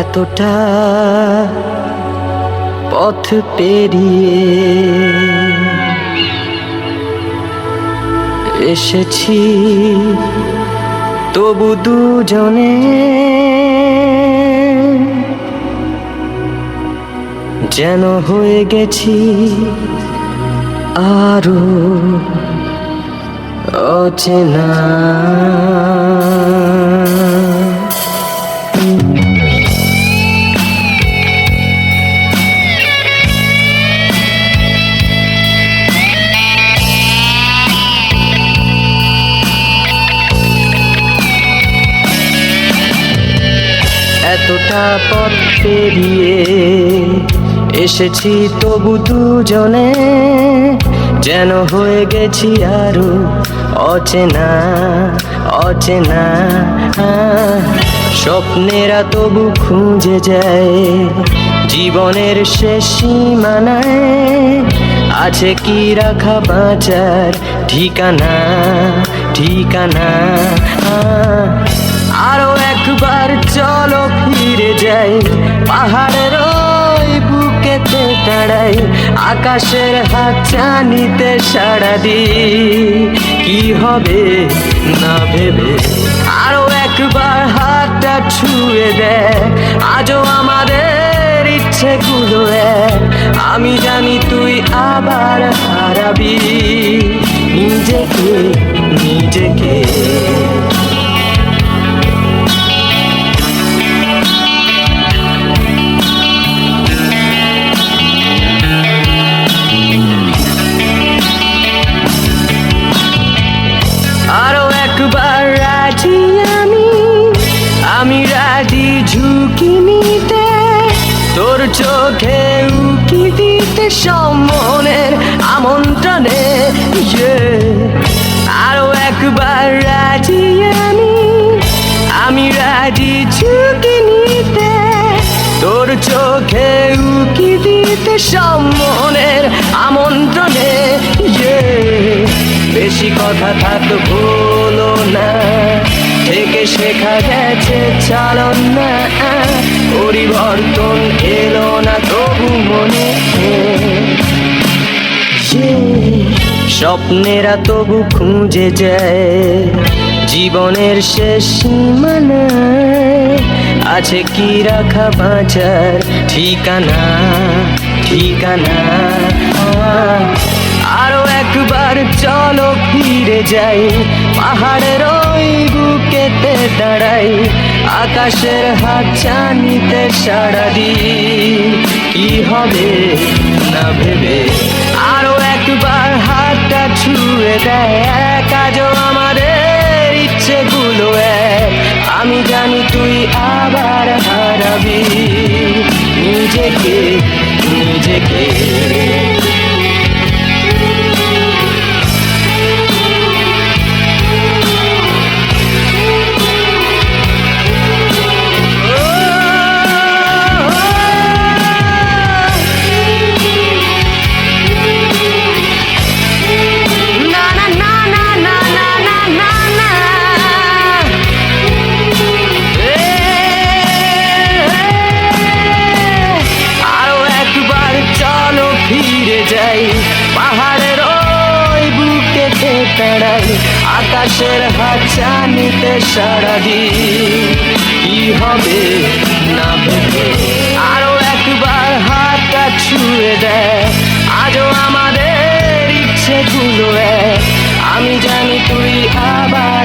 এতটা পথ পেরিয়ে এসেছি, তবু দুজনে যেন হয়ে গেছি আরো অচেনা। এতটা পথ পেরিয়ে এসেছি, তবু দুজনে যেন হয়ে গেছি আরো অচেনা অচেনা। স্বপ্নেরা তবু খুঁজে যায় জীবনের শেষ সীমানায়, আছে কি রাখা বাঁচার ঠিকানা ঠিকানা। আরো একবার চলো ফিরে যাই, পাহাড়ের ওই বুকেতে দাঁড়াই, আকাশের হাত চানিতে সাড়া দিই কি হবে না ভেবে। আরো একবার হাতটা ছুঁয়ে দেয়, আজও আমাদের ইচ্ছেগুলো এক। আমি জানি তুই আবার হারাবি নিজেকে নিজেকে। আরো একবার রাজি আমি রাজি ঝুঁকি নিতে, তোর চোখে উকি দিতে সম্মনের আমন্ত্রণে। আরো একবার রাজি আমি রাজি ঝুঁকি নিতে, তোর চোখে উকি দিতে সম্মনের আমন্ত্রণে। বেশি কথা থাক ভুলো না, থেকে শেখা গেছে চালন না। পরিবর্তন এলো না তবু মনে, স্বপ্নেরা তবু খুঁজে যায় জীবনের শেষ সীমানায়, আছে কি রাখা বাঁচার ঠিকানা ঠিকানা। আরো একবার চলো ফিরে যাই, পাহাড়ের ওই বুকেতে দাঁড়াই, আকাশের হাত চানিতে সাড়া দিই কি হবে না ভেবে। আরো একবার হাতটা ছুঁয়ে দেয়, আজও আমাদের ইচ্ছেগুলো এক। আমি জানি তুই আবার হারাবি নিজেকে নিজেকে। পাহাড়ের ওই বুকেতে দাঁড়াই, আকাশের হাত চানিতে সাড়া দিই কি হবে না ভেবে। আরো একবার হাতটা ছুঁয়ে দেয়, আজও আমাদের ইচ্ছেগুলো এক। আমি জানি তুই আবার